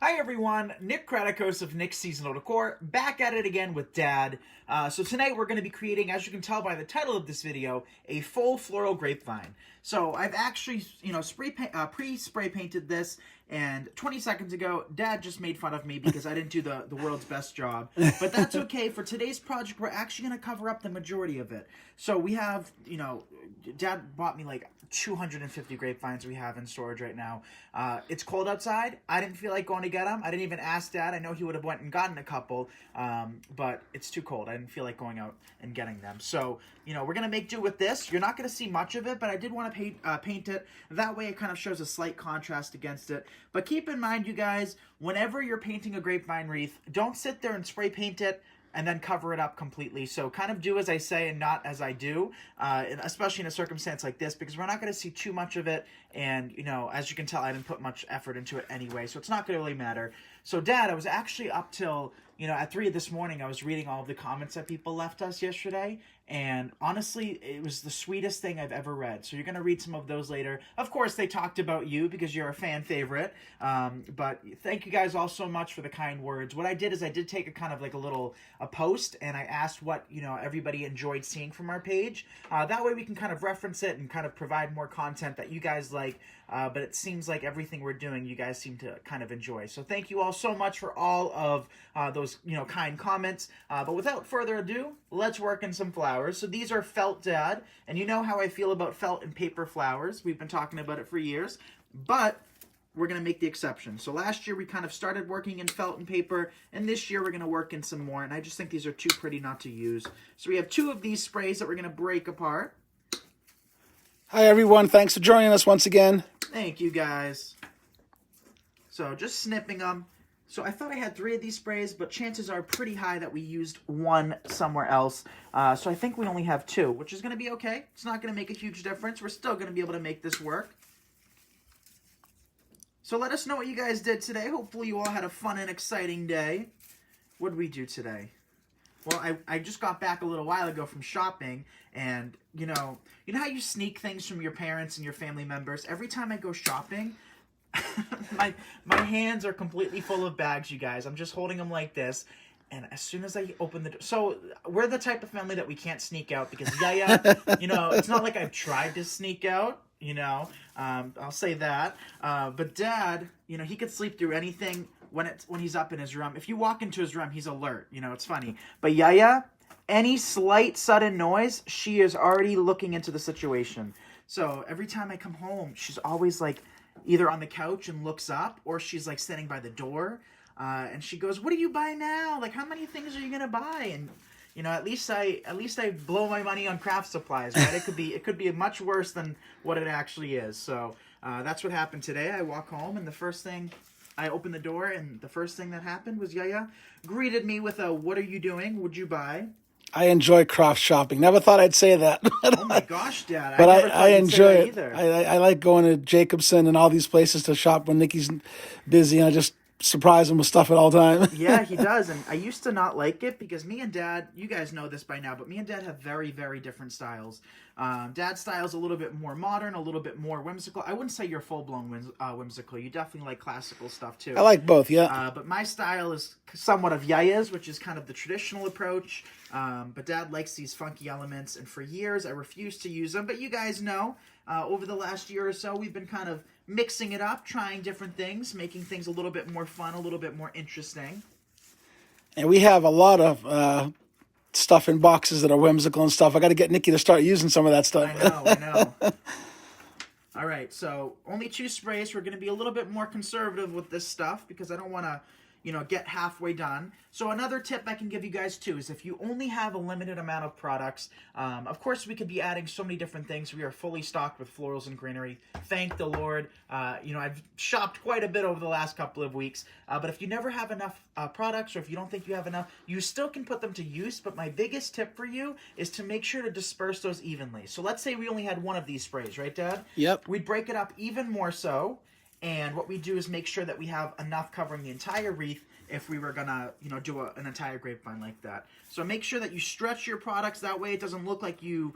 Hi everyone, Nick Kratikos of Nick's Seasonal Decor, back at it again with Dad. So tonight we're going to be creating, as you can tell by the title of this video, a full floral grapevine. So I've actually, pre-spray painted this, and 20 seconds ago, Dad just made fun of me because I didn't do the world's best job. But that's okay. For today's project, we're actually going to cover up the majority of it. So we have, Dad bought me like 250 grapevines we have in storage right now. It's cold outside. I didn't feel like going to get them. I didn't even ask Dad. I know he would have went and gotten a couple, but it's too cold. I didn't feel like going out and getting them. So, we're going to make do with this. You're not going to see much of it, but I did want to paint it. That way it kind of shows a slight contrast against it. But keep in mind, you guys, whenever you're painting a grapevine wreath, don't sit there and spray paint it and then cover it up completely. So kind of do as I say and not as I do, especially in a circumstance like this, because we're not going to see too much of it. And, as you can tell, I didn't put much effort into it anyway, so it's not going to really matter. So, Dad, I was actually up till, at 3 this morning, I was reading all of the comments that people left us yesterday, and honestly, it was the sweetest thing I've ever read. So you're going to read some of those later. Of course, they talked about you because you're a fan favorite, but thank you guys all so much for the kind words. What I did is I did take a kind of like a post, and I asked what, everybody enjoyed seeing from our page. That way we can kind of reference it and kind of provide more content that you guys like, but it seems like everything we're doing, you guys seem to kind of enjoy. So thank you all so much for all of those, kind comments. But without further ado, let's work in some flowers. So these are felt, Dad, and you know how I feel about felt and paper flowers. We've been talking about it for years, but we're going to make the exception. So last year we kind of started working in felt and paper, and this year we're going to work in some more, and I just think these are too pretty not to use. So we have 2 of these sprays that we're going to break apart. Hi everyone, thanks for joining us once again. Thank you guys. So just snipping them. So I thought I had 3 of these sprays, but chances are pretty high that we used 1 somewhere else. So I think we only have 2, which is going to be okay. It's not going to make a huge difference. We're still going to be able to make this work. So let us know what you guys did today. Hopefully you all had a fun and exciting day. What did we do today? Well, I just got back a little while ago from shopping, and, you know how you sneak things from your parents and your family members? Every time I go shopping, my hands are completely full of bags, you guys. I'm just holding them like this, and as soon as I open the door... So, we're the type of family that we can't sneak out, because, it's not like I've tried to sneak out, I'll say that. But Dad, he could sleep through anything when he's up in his room. If you walk into his room, he's alert. It's funny. But Yaya, any slight sudden noise, she is already looking into the situation. So every time I come home, she's always like either on the couch and looks up, or she's like standing by the door, and she goes, "What do you buy now? Like, how many things are you gonna buy?" And at least I blow my money on craft supplies, right? It could be much worse than what it actually is. So that's what happened today. I walk home, and I opened the door, and the first thing that happened was Yaya greeted me with a, "What are you doing? Would you buy?" I enjoy craft shopping. Never thought I'd say that. Oh my gosh, Dad! But I never thought I you'd enjoy say it. that either. I like going to Jacobson and all these places to shop when Nikki's busy, and I just surprise him with stuff at all time. Yeah, he does, and I used to not like it because me and Dad, you guys know this by now, but me and Dad have very, very different styles. Dad's style is a little bit more modern, a little bit more whimsical. I wouldn't say you're full-blown whimsical. You definitely like classical stuff, too. I like both, yeah. But my style is somewhat of Yaya's, which is kind of the traditional approach. But Dad likes these funky elements, and for years I refused to use them. But you guys know, over the last year or so, we've been kind of mixing it up, trying different things, making things a little bit more fun, a little bit more interesting. And we have a lot of stuff in boxes that are whimsical and stuff. I got to get Nikki to start using some of that stuff. I know. All right, so only 2 sprays. We're going to be a little bit more conservative with this stuff because I don't want to, get halfway done. So another tip I can give you guys too is if you only have a limited amount of products, of course we could be adding so many different things. We are fully stocked with florals and greenery. Thank the Lord. I've shopped quite a bit over the last couple of weeks. But if you never have enough products, or if you don't think you have enough, you still can put them to use. But my biggest tip for you is to make sure to disperse those evenly. So let's say we only had 1 of these sprays, right, Dad? Yep. We'd break it up even more so. And what we do is make sure that we have enough covering the entire wreath if we were gonna, do an entire grapevine like that. So make sure that you stretch your products. That way it doesn't look like you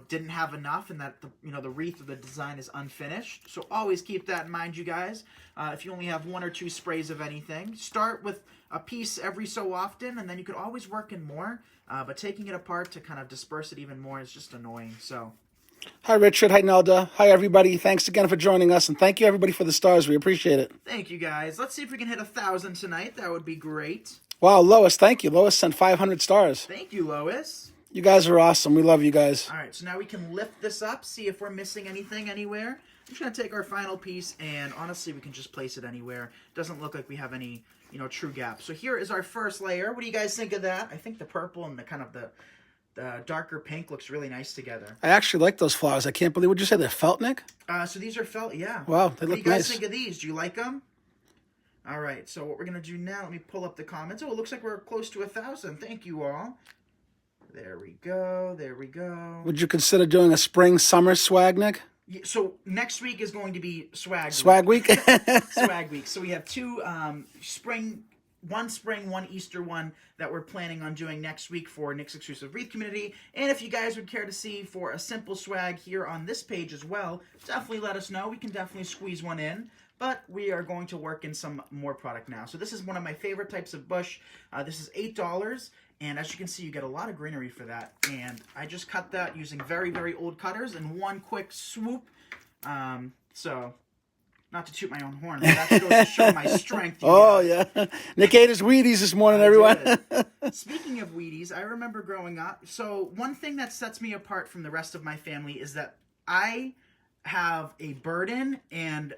didn't have enough and that the wreath or the design is unfinished. So always keep that in mind, you guys. If you only have 1 or 2 sprays of anything, start with a piece every so often, and then you could always work in more. But taking it apart to kind of disperse it even more is just annoying. So. Hi, Richard. Hi, Nelda. Hi, everybody. Thanks again for joining us, and thank you, everybody, for the stars. We appreciate it. Thank you, guys. Let's see if we can hit 1,000 tonight. That would be great. Wow, Lois, thank you. Lois sent 500 stars. Thank you, Lois. You guys are awesome. We love you guys. All right, so now we can lift this up, see if we're missing anything anywhere. I'm just going to take our final piece, and honestly, we can just place it anywhere. Doesn't look like we have any, true gaps. So here is our first layer. What do you guys think of that? I think the purple and the kind of the darker pink looks really nice together. I actually like those flowers. I can't believe. Would you say they're felt, Nick? So these are felt, yeah. Wow, they look nice. What do you guys think of these? Do you like them? All right, so what we're going to do now, let me pull up the comments. Oh, it looks like we're close to 1,000. Thank you all. There we go. There we go. Would you consider doing a spring-summer swag, Nick? Yeah, so next week is going to be swag week. Swag week. So we have 2 one spring, 1 Easter one that we're planning on doing next week for Nick's Exclusive Wreath Community. And if you guys would care to see for a simple swag here on this page as well, definitely let us know. We can definitely squeeze one in. But we are going to work in some more product now. So this is one of my favorite types of bush. This is $8. And as you can see, you get a lot of greenery for that. And I just cut that using very, very old cutters in one quick swoop. So... not to toot my own horn, but that goes to show my strength. Oh, yeah. Nick ate his Wheaties this morning, everyone. Speaking of Wheaties, I remember growing up. So one thing that sets me apart from the rest of my family is that I have a burden and,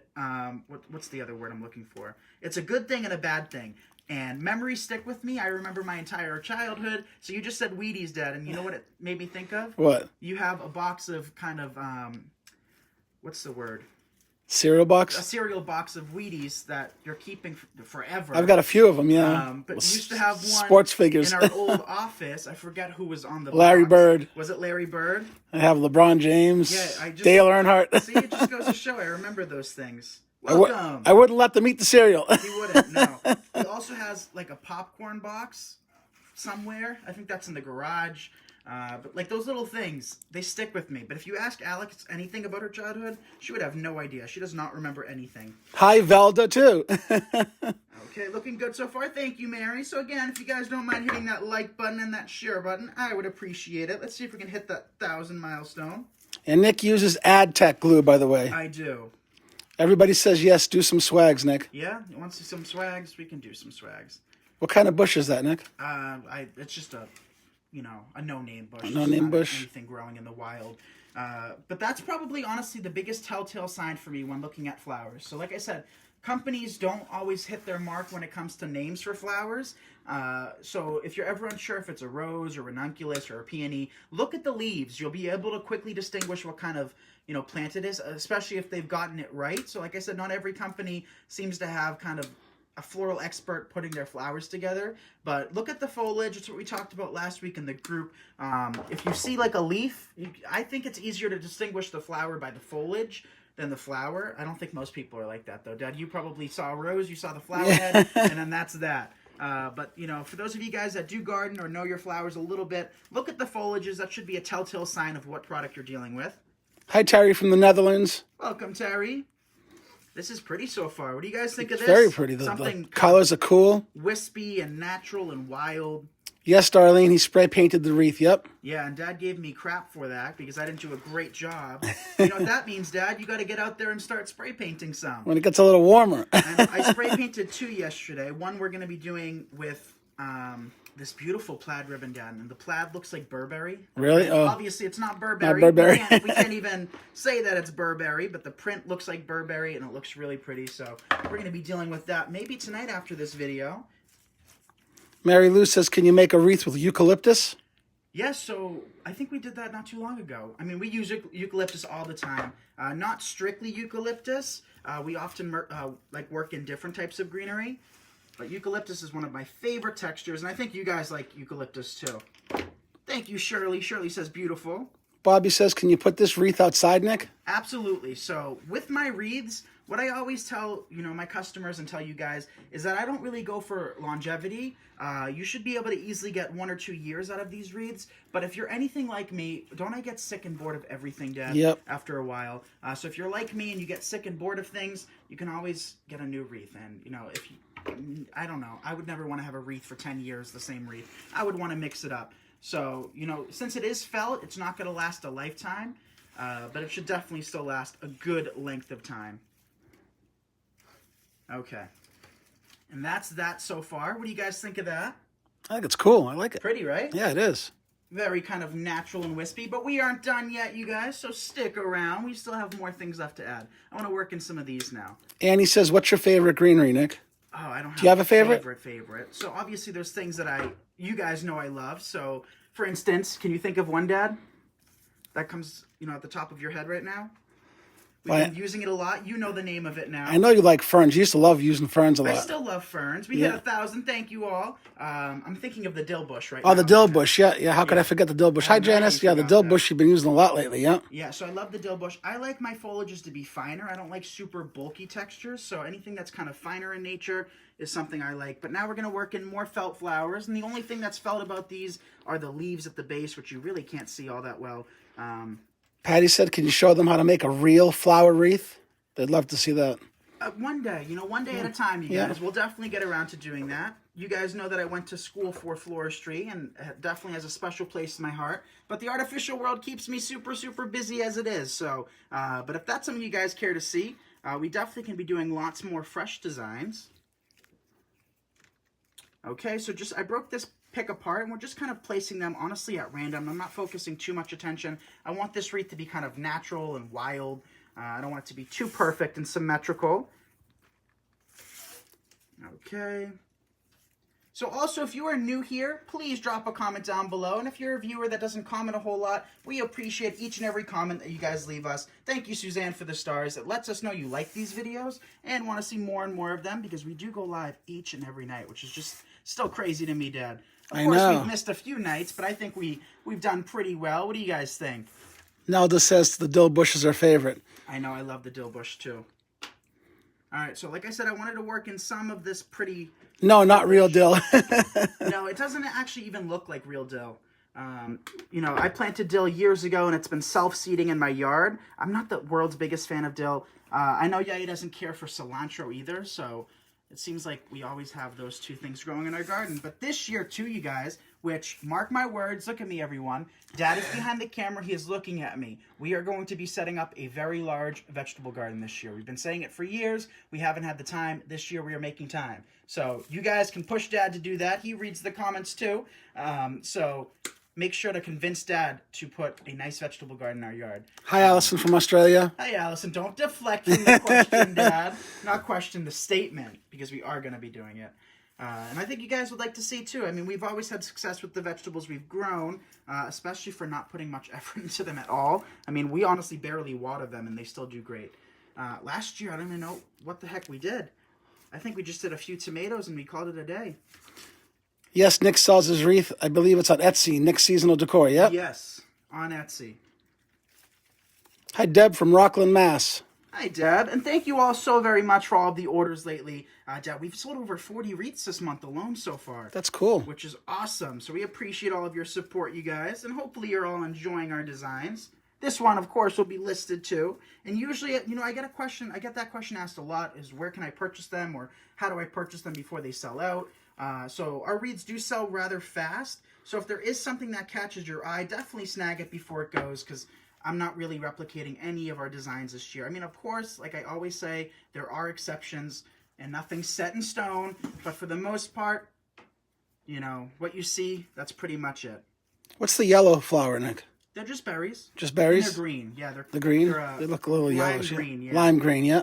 what's the other word I'm looking for? It's a good thing and a bad thing. And memories stick with me. I remember my entire childhood. So you just said Wheaties, Dad, and you know what it made me think of? What? You have a box of kind of, what's the word? Cereal box? A cereal box of Wheaties that you're keeping forever. I've got a few of them, yeah. But we used to have one sports figures in our old office. I forget who was on the Larry box. Bird. Was it Larry Bird? I have LeBron James, Dale Earnhardt. See, it just goes to show I remember those things. Welcome. I wouldn't let them eat the cereal. He wouldn't, no. He also has like a popcorn box somewhere. I think that's in the garage. But like those little things, they stick with me. But if you ask Alex anything about her childhood, she would have no idea. She does not remember anything. Hi, Velda, too. Okay, looking good so far. Thank you, Mary. So again, if you guys don't mind hitting that like button and that share button, I would appreciate it. Let's see if we can hit that 1,000 milestone. And Nick uses AdTech glue, by the way. I do. Everybody says yes, do some swags, Nick. Yeah? You want to see some swags? We can do some swags. What kind of bush is that, Nick? It's just a no-name bush. No-name bush. Anything growing in the wild. But that's probably, honestly, the biggest telltale sign for me when looking at flowers. So like I said, companies don't always hit their mark when it comes to names for flowers. So if you're ever unsure if it's a rose or ranunculus or a peony, look at the leaves. You'll be able to quickly distinguish what kind of plant it is, especially if they've gotten it right. So like I said, not every company seems to have kind of a floral expert putting their flowers together, but look at the foliage. It's what we talked about last week in the group. If you see like a leaf, I think it's easier to distinguish the flower by the foliage than the flower. I don't think most people are like that though. Dad, you probably saw a rose, you saw the flower head, and then that's that. But for those of you guys that do garden or know your flowers a little bit, look at the foliages. That should be a telltale sign of what product you're dealing with. Hi, Terry from the Netherlands. Welcome, Terry. This is pretty so far. What do you guys think of this? Very pretty. The colors are cool. Wispy and natural and wild. Yes, Darlene, he spray painted the wreath, yep. Yeah, and Dad gave me crap for that because I didn't do a great job. You know what that means, Dad? You got to get out there and start spray painting some. When it gets a little warmer. And I spray painted 2 yesterday. One we're going to be doing with this beautiful plaid ribbon, Dad. And the plaid looks like Burberry. Really? Oh. Obviously, it's not Burberry. Not Burberry. We can't even say that it's Burberry, but the print looks like Burberry, and it looks really pretty. So we're going to be dealing with that maybe tonight after this video. Mary Lou says, can you make a wreath with eucalyptus? Yes, so I think we did that not too long ago. I mean, we use eucalyptus all the time. Not strictly eucalyptus. We often work in different types of greenery. But eucalyptus is one of my favorite textures, and I think you guys like eucalyptus too. Thank you, Shirley. Shirley says beautiful. Bobby says, can you put this wreath outside, Nick? Absolutely. So with my wreaths, what I always tell, my customers and tell you guys is that I don't really go for longevity. You should be able to easily get 1 or 2 years out of these wreaths. But if you're anything like me, don't I get sick and bored of everything, Dad? Yep. After a while. So if you're like me and you get sick and bored of things, you can always get a new wreath. And, if you, I don't know, I would never want to have a wreath for 10 years, the same wreath. I would want to mix it up. So, since it is felt, it's not going to last a lifetime. But it should definitely still last a good length of time. Okay. And that's that so far. What do you guys think of that? I think it's cool. I like it. Pretty, right? Yeah, it is. Very kind of natural and wispy, but we aren't done yet, you guys, so stick around. We still have more things left to add. I want to work in some of these now. Annie says, what's your favorite greenery, Nick? Oh, I don't have, do you have a favorite? Favorite. So obviously there's things that you guys know I love. So, for instance, can you think of one, Dad? That comes, at the top of your head right now? We've been using it a lot. You know the name of it now. I know you like ferns. You used to love using ferns a lot. I still love ferns. We hit 1,000. Thank you all. I'm thinking of the dill bush right now. Oh, the dill bush. Yeah. How could I forget the dill bush? Hi, Janice. Yeah, the dill bush you've been using a lot lately, yeah? Yeah, so I love the dill bush. I like my foliages to be finer. I don't like super bulky textures, so anything that's kind of finer in nature is something I like. But now we're going to work in more felt flowers, and the only thing that's felt about these are the leaves at the base, which you really can't see all that well. Patty said, can you show them how to make a real flower wreath? They'd love to see that. One day, one day at a time, you guys. We'll definitely get around to doing that. You guys know that I went to school for floristry, and it definitely has a special place in my heart. But the artificial world keeps me super, super busy as it is. So, but if that's something you guys care to see, we definitely can be doing lots more fresh designs. Okay, so I broke this pick apart, and we're just kind of placing them, honestly, at random. I'm not focusing too much attention. I want this wreath to be kind of natural and wild. I don't want it to be too perfect and symmetrical. Okay. So also, if you are new here, please drop a comment down below. And if you're a viewer that doesn't comment a whole lot, we appreciate each and every comment that you guys leave us. Thank you, Suzanne, for the stars. It lets us know you like these videos and want to see more and more of them, because we do go live each and every night, which is just still crazy to me, Dad. Of course, we've missed a few nights, but I think we've done pretty well. What do you guys think? Nelda says the dill bush is her favorite. I know, I love the dill bush too. All right, so like I said, I wanted to work in some of this pretty... No, not real dill. No, it doesn't actually even look like real dill. I planted dill years ago, and it's been self-seeding in my yard. I'm not the world's biggest fan of dill. I know Yaya doesn't care for cilantro either, so it seems like we always have those two things growing in our garden. But this year, too, you guys, which, mark my words, look at me, everyone. Dad is behind the camera. He is looking at me. We are going to be setting up a very large vegetable garden this year. We've been saying it for years. We haven't had the time. This year, we are making time. So you guys can push Dad to do that. He reads the comments, too. So make sure to convince Dad to put a nice vegetable garden in our yard. Hi, Allison from Australia. Hi, Allison. Don't deflect from the question, Dad. Not question the statement, because we are going to be doing it. And I think you guys would like to see, too. I mean, we've always had success with the vegetables we've grown, especially for not putting much effort into them at all. I mean, we honestly barely water them, and they still do great. Last year, I don't even know what the heck we did. I think we just did a few tomatoes, and we called it a day. Yes, Nick sells his wreath. I believe it's on Etsy, Nick's Seasonal Decor, yep. Yes, on Etsy. Hi, Deb from Rockland, Mass. Hi, Deb, and thank you all so very much for all of the orders lately. Deb, we've sold over 40 wreaths this month alone so far. That's cool. Which is awesome. So we appreciate all of your support, you guys, and hopefully you're all enjoying our designs. This one, of course, will be listed too. And usually, I get that question asked a lot, is where can I purchase them, or how do I purchase them before they sell out? So our wreaths do sell rather fast. So if there is something that catches your eye, definitely snag it before it goes, because I'm not really replicating any of our designs this year. I mean, of course, like I always say, there are exceptions and nothing's set in stone. But for the most part, what you see, that's pretty much it. What's the yellow flower, Nick? They're just berries. Just berries? And they're green. Yeah, they're green. They're, they look a little yellowish. Lime green, yeah. Lime green, yeah.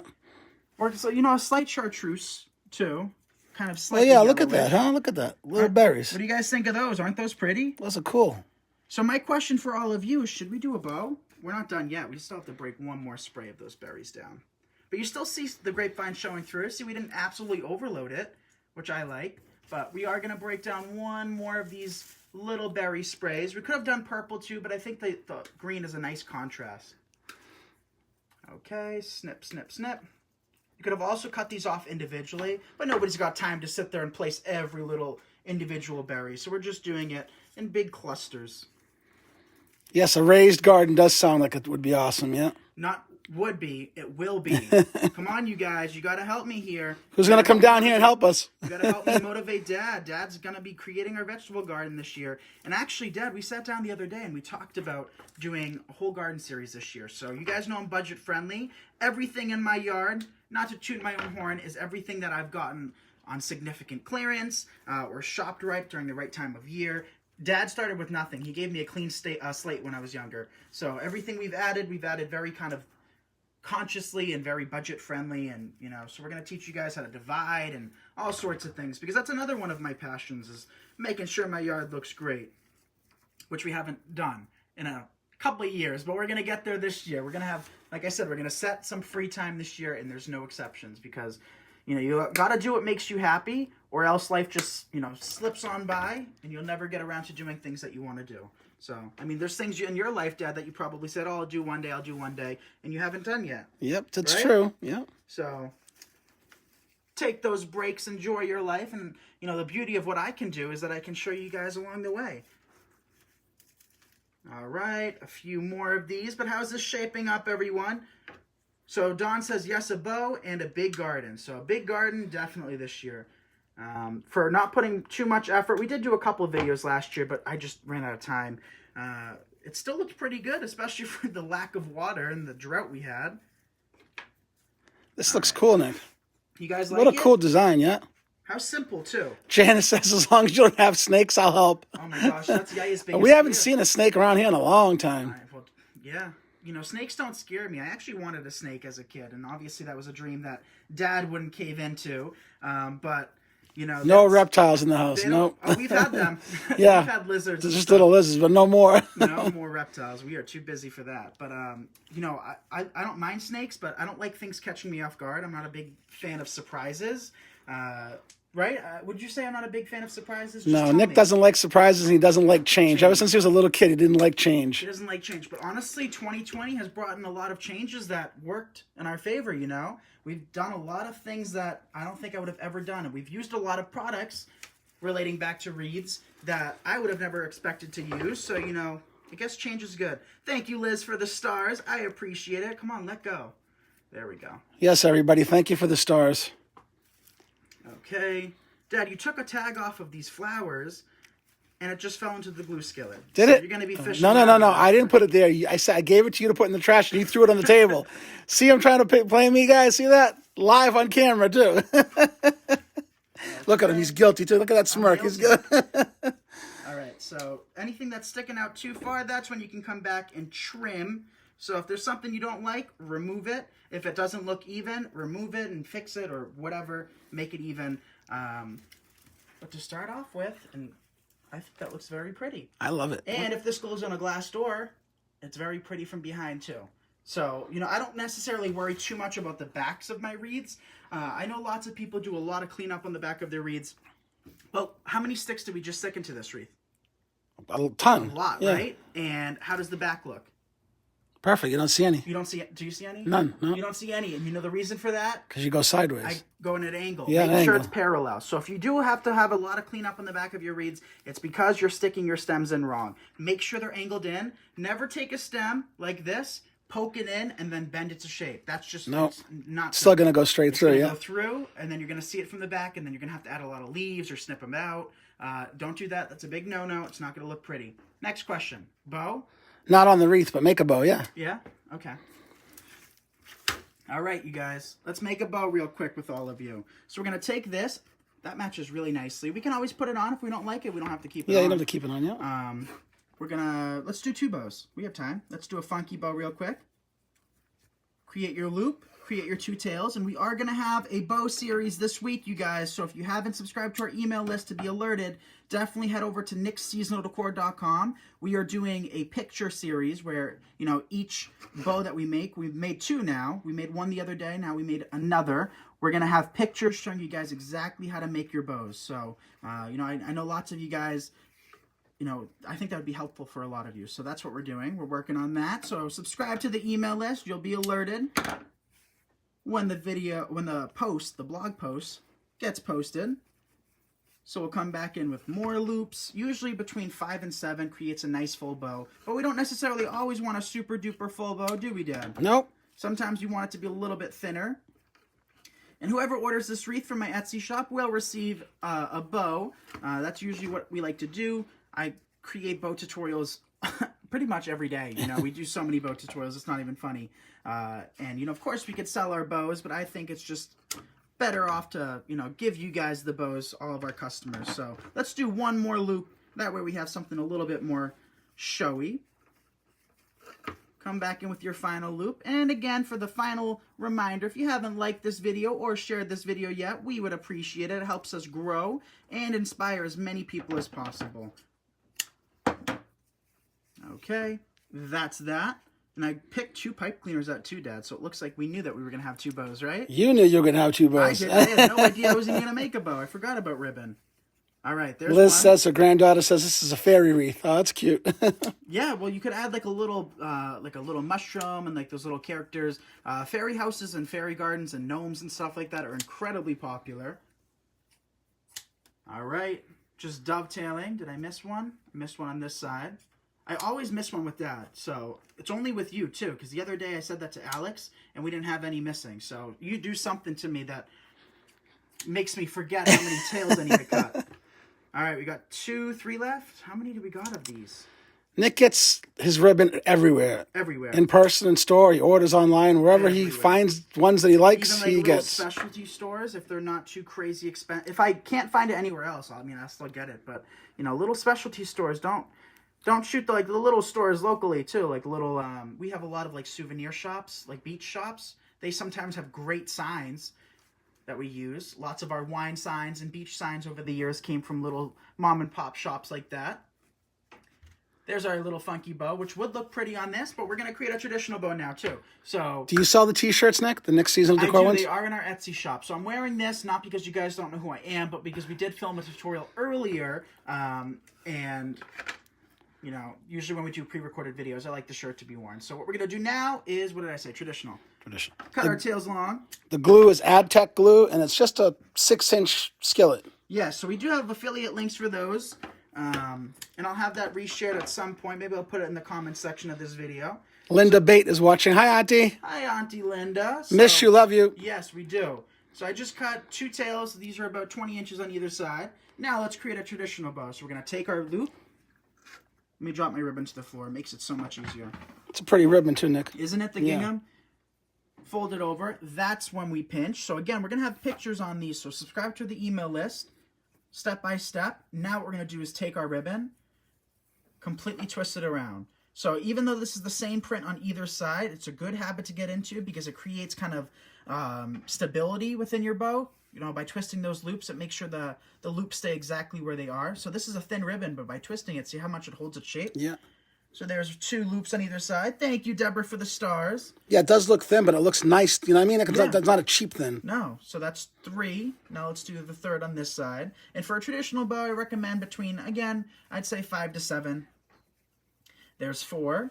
Or so a slight chartreuse too, kind of slightly. Oh yeah, look at that, huh? Look at that, little berries. What do you guys think of those? Aren't those pretty? Those are cool. So my question for all of you is: should we do a bow? We're not done yet. We still have to break one more spray of those berries down. But you still see the grapevine showing through. See, we didn't absolutely overload it, which I like. But we are going to break down one more of these little berry sprays. We could have done purple too, but I think the green is a nice contrast. Okay, snip, snip, snip. You could have also cut these off individually, but nobody's got time to sit there and place every little individual berry. So we're just doing it in big clusters. Yes, a raised garden does sound like it would be awesome, yeah. Not would be, it will be. Come on, you guys. You got to help me here. Who's going to come down here and help us? You got to help me motivate Dad. Dad's going to be creating our vegetable garden this year. And actually, Dad, we sat down the other day and we talked about doing a whole garden series this year. So you guys know I'm budget friendly. Everything in my yard, not to toot my own horn, is everything that I've gotten on significant clearance or shopped right during the right time of year. Dad started with nothing. He gave me a clean slate when I was younger. So everything we've added very kind of consciously and very budget friendly, and so we're going to teach you guys how to divide and all sorts of things, because that's another one of my passions, is making sure my yard looks great, which we haven't done in a couple of years, but we're going to get there this year. We're going to have, like I said, we're going to set some free time this year, and there's no exceptions, because you got to do what makes you happy, or else life just slips on by and you'll never get around to doing things that you want to do. So, I mean, there's things in your life, Dad, that you probably said, oh, I'll do one day, and you haven't done yet. Yep, that's right? true. Yep. So, take those breaks, enjoy your life, and, the beauty of what I can do is that I can show you guys along the way. All right, a few more of these, but how's this shaping up, everyone? So, Dawn says, yes, a bow and a big garden. So, a big garden, definitely this year. For not putting too much effort. We did do a couple of videos last year, but I just ran out of time. It still looks pretty good, especially for the lack of water and the drought we had. This looks cool, Nick. You guys like it? it? What a cool design, yeah. How simple, too. Janice says, as long as you don't have snakes, I'll help. Oh, my gosh, that's Yaya's biggest We haven't fear. seen a snake around here in a long time. All right, well, yeah. Snakes don't scare me. I actually wanted a snake as a kid, and obviously that was a dream that Dad wouldn't cave into, but... no reptiles in the house. Nope. Oh, we've had them. Yeah. We've had lizards. Just little lizards, but no more. No more reptiles. We are too busy for that. But, I don't mind snakes, but I don't like things catching me off guard. I'm not a big fan of surprises. Right? Would you say I'm not a big fan of surprises? Just No, tell Nick me. doesn't like surprises, and he doesn't like change. Ever since he was a little kid, he didn't like change. He doesn't like change. But honestly, 2020 has brought in a lot of changes that worked in our favor, We've done a lot of things that I don't think I would have ever done. And we've used a lot of products relating back to wreaths that I would have never expected to use. So, I guess change is good. Thank you, Liz, for the stars. I appreciate it. Come on, let go. There we go. Yes, everybody. Thank you for the stars. Okay. Dad, you took a tag off of these flowers, and it just fell into the glue skillet. Did So it? You're going to be fishing. No. I didn't put it there. I gave it to you to put in the trash, and you threw it on the table. See him trying to play me, guys? See that? Live on camera, too. Look at him. He's guilty, too. Look at that smirk. He's good. All right. So anything that's sticking out too far, that's when you can come back and trim. So if there's something you don't like, remove it. If it doesn't look even, remove it and fix it or whatever. Make it even. But to start off with, and I think that looks very pretty. I love it. And if this goes on a glass door, it's very pretty from behind too. So, I don't necessarily worry too much about the backs of my wreaths. I know lots of people do a lot of cleanup on the back of their wreaths. Well, how many sticks did we just stick into this wreath? A ton. A lot, yeah. right? And how does the back look? Perfect. You don't see any. You don't see, do you see any? None. No. You don't see any. And you know the reason for that? Because you go sideways. I go in an angle. Yeah, Make an sure angle. it's parallel. So if you do have to have a lot of cleanup on the back of your wreaths, it's because you're sticking your stems in wrong. Make sure they're angled in. Never take a stem like this, poke it in, and then bend it to shape. That's just not Still going to go straight through, Go through, and then you're going to see it from the back, and then you're going to have to add a lot of leaves or snip them out. Don't do that. That's a big no-no. It's not going to look pretty. Next question. Bow? Not on the wreath, but make a bow, yeah. Yeah? Okay. All right, you guys. Let's make a bow real quick with all of you. So we're going to take this. That matches really nicely. We can always put it on. If we don't like it, we don't have to keep it on. Yeah, you don't have to keep it on, yeah. We're going to... Let's do 2 bows. We have time. Let's do a funky bow real quick. Create your loop. Create your 2 tails. And we are going to have a bow series this week, you guys. So if you haven't subscribed to our email list to be alerted, definitely head over to nicksseasonaldecor.com. We are doing a picture series where, each bow that we make, we've made 2 now. We made 1 the other day. Now we made another. We're going to have pictures showing you guys exactly how to make your bows. So, I know lots of you guys... I think that would be helpful for a lot of you. So that's what we're doing. We're working on that. So subscribe to the email list. You'll be alerted. when the blog post gets posted. So we'll come back in with more loops. Usually between 5 and 7 creates a nice full bow. But we don't necessarily always want a super duper full bow, do we, Dad? Nope. Sometimes you want it to be a little bit thinner. And whoever orders this wreath from my Etsy shop will receive a bow. That's usually what we like to do. I create bow tutorials pretty much every day. You know, we do so many bow tutorials, it's not even funny. And, you know, of course we could sell our bows, but I think it's just better off to, you know, give you guys the bows, all of our customers. So let's do one more loop. That way we have something a little bit more showy. Come back in with your final loop. And again, for the final reminder, if you haven't liked this video or shared this video yet, we would appreciate it. It helps us grow and inspire as many people as possible. Okay, that's that. And I picked 2 pipe cleaners out too, Dad, so it looks like we knew that we were going to have 2 bows, right? You knew you were going to have 2 bows. I did. I had no idea I was even going to make a bow. I forgot about ribbon. All right, there's Liz one. says her granddaughter says this is a fairy wreath. Oh, that's cute. Yeah, well, you could add like a little mushroom and like those little characters. Fairy houses and fairy gardens and gnomes and stuff like that are incredibly popular. All right, just dovetailing. Did I miss one? I missed one on this side. I always miss one with Dad, so it's only with you too, because the other day I said that to Alex and we didn't have any missing. So you do something to me that makes me forget how many tails I need to cut. All right, we got 2, 3 left. How many do we got of these? Nick gets his ribbon everywhere. Everywhere. In person, in store, he orders online, wherever he finds ones that he likes, even like he little gets. specialty stores, if they're not too crazy expensive. If I can't find it anywhere else, I mean, I'll still get it. But, you know, little specialty stores, don't shoot the little stores locally, too. Like little, we have a lot of, like, souvenir shops, like beach shops. They sometimes have great signs that we use. Lots of our wine signs and beach signs over the years came from little mom and pop shops like that. There's our little funky bow, which would look pretty on this, but we're going to create a traditional bow now too. So, do you sell the t-shirts, Nick? The next seasonal I decor do. ones? They are in our Etsy shop. So I'm wearing this not because you guys don't know who I am, but because we did film a tutorial earlier, and you know, usually when we do pre-recorded videos, I like the shirt to be worn. So what we're going to do now is, what did I say? Traditional. Traditional. Cut our tails long. The glue is AdTech glue, and it's just a 6-inch skillet. Yeah, so we do have affiliate links for those. And I'll have that reshared at some point. Maybe I'll put it in the comments section of this video. Linda Bate is watching. Hi, Auntie. Hi, Auntie Linda. Miss you, love you. Yes, we do. So I just cut 2 tails. These are about 20 inches on either side. Now let's create a traditional bow. So we're going to take our loop. Let me drop my ribbon to the floor. It makes it so much easier. It's a pretty ribbon too, Nick. Isn't it, the gingham? Fold it over. That's when we pinch. So again, we're going to have pictures on these. So subscribe to the email list. Step by step. Now what we're going to do is take our ribbon, completely twist it around. So even though this is the same print on either side, it's a good habit to get into because it creates kind of stability within your bow. You know, by twisting those loops, it makes sure the loops stay exactly where they are. So this is a thin ribbon, but by twisting it, see how much it holds its shape? Yeah. So there's 2 loops on either side. Thank you, Deborah, for the stars. Yeah, it does look thin, but it looks nice. You know what I mean? It's not a cheap thin. No, so that's 3. Now let's do the 3rd on this side. And for a traditional bow, I recommend between, again, I'd say 5 to 7. There's 4.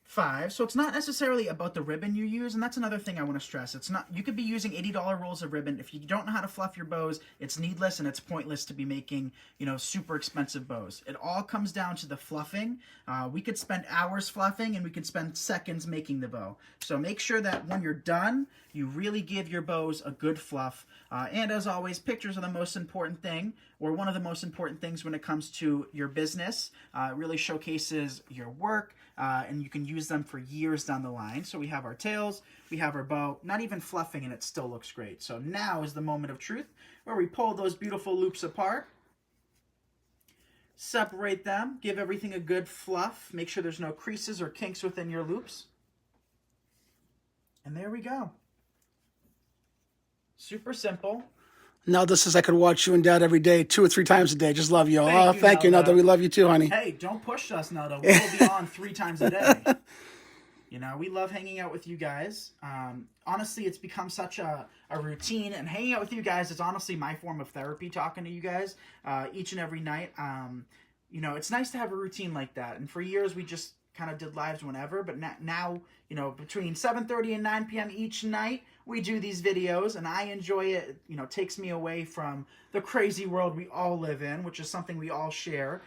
5. So it's not necessarily about the ribbon you use, and that's another thing I want to stress. It's not, you could be using $80 rolls of ribbon. If you don't know how to fluff your bows, it's needless and it's pointless to be making, you know, super expensive bows. It all comes down to the fluffing. We could spend hours fluffing and we could spend seconds making the bow. So make sure that when you're done, you really give your bows a good fluff. And as always, pictures are the most important thing, or one of the most important things when it comes to your business. It really showcases your work, and you can use them for years down the line. So we have our tails, we have our bow, not even fluffing, and it still looks great. So now is the moment of truth, where we pull those beautiful loops apart, separate them, give everything a good fluff, make sure there's no creases or kinks within your loops. And there we go. Super simple. Now this is, I could watch you and Dad every day, 2 or 3 times a day. Just love you all. Thank you, Nelda. Nelda. We love you too, honey. Hey, don't push us, Nelda. We will be on 3 times a day. You know, we love hanging out with you guys. Honestly, it's become such a routine, and hanging out with you guys is honestly my form of therapy, talking to you guys each and every night. You know, it's nice to have a routine like that. And for years, we just kind of did lives whenever, but now, you know, between 7:30 and 9 p.m. each night, we do these videos, and I enjoy it. You know, it takes me away from the crazy world we all live in, which is something we all share,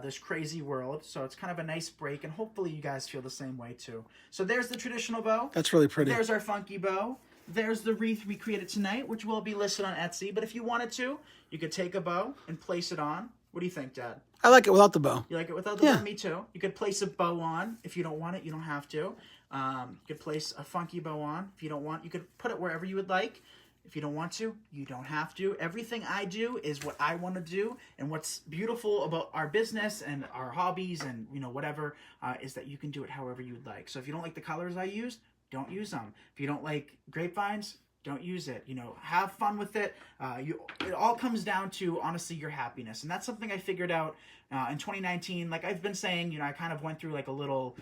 this crazy world. So it's kind of a nice break, and hopefully you guys feel the same way too. So there's the traditional bow. That's really pretty. There's our funky bow. There's the wreath we created tonight, which will be listed on Etsy. But if you wanted to, you could take a bow and place it on. What do you think, Dad? I like it without the bow. You like it without the bow? Me too. You could place a bow on. If you don't want it, you don't have to. You could place a funky bow on. If you don't want, you could put it wherever you would like. If you don't want to, you don't have to. Everything I do is what I want to do, and what's beautiful about our business and our hobbies and, you know, whatever, is that you can do it however you would like. So if you don't like the colors I used, don't use them. If you don't like grapevines, don't use it. You know, have fun with it. It all comes down to, honestly, your happiness. And that's something I figured out in 2019. Like I've been saying, you know, I kind of went through like a little,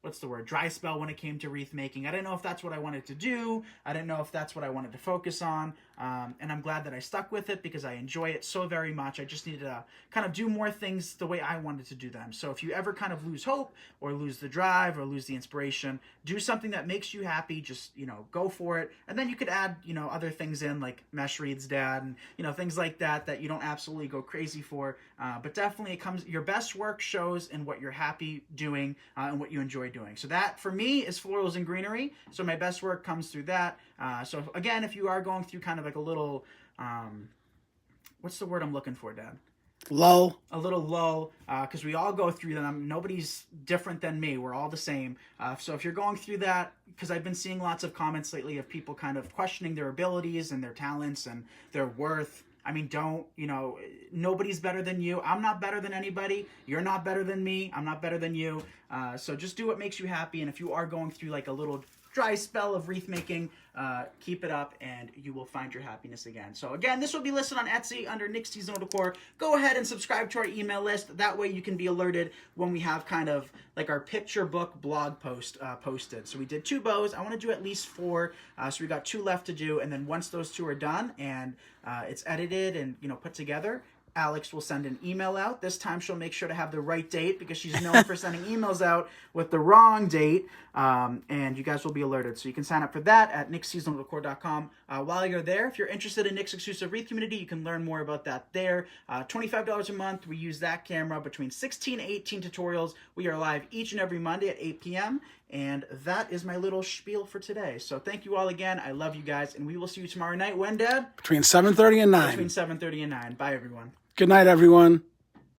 what's the word, dry spell when it came to wreath making. I didn't know if that's what I wanted to do. I didn't know if that's what I wanted to focus on. And I'm glad that I stuck with it because I enjoy it so very much. I just needed to kind of do more things the way I wanted to do them. So if you ever kind of lose hope or lose the drive or lose the inspiration, do something that makes you happy. Just, you know, go for it. And then you could add, you know, other things in like mesh wreaths, Dad, and, you know, things like that that you don't absolutely go crazy for. But definitely it comes, your best work shows in what you're happy doing and what you enjoy doing. So that for me is florals and greenery. So my best work comes through that. So again, if you are going through kind of like a little, what's the word I'm looking for, Dad? Lull. A little lull, because we all go through them. Nobody's different than me. We're all the same. So if you're going through that, because I've been seeing lots of comments lately of people kind of questioning their abilities and their talents and their worth. I mean, don't, you know, nobody's better than you. I'm not better than anybody. You're not better than me. I'm not better than you. So just do what makes you happy. And if you are going through like a little dry spell of wreath making, keep it up and you will find your happiness again. So again, this will be listed on Etsy under Nick's Seasonal Decor. Go ahead and subscribe to our email list. That way you can be alerted when we have kind of like our picture book blog post posted. So we did 2 bows. I want to do at least 4. So we got 2 left to do. And then once those 2 are done and it's edited and, you know, put together, Alex will send an email out. This time she'll make sure to have the right date because she's known for sending emails out with the wrong date. And you guys will be alerted. So you can sign up for that at nicksseasonaldecor.com. While you're there, if you're interested in Nick's exclusive wreath community, you can learn more about that there. $25 a month. We use that camera between 16 and 18 tutorials. We are live each and every Monday at 8 p.m. And that is my little spiel for today. So thank you all again. I love you guys. And we will see you tomorrow night. When, Dad? Between 7:30 and 9. Between 7:30 and 9. Bye, everyone. Good night, everyone.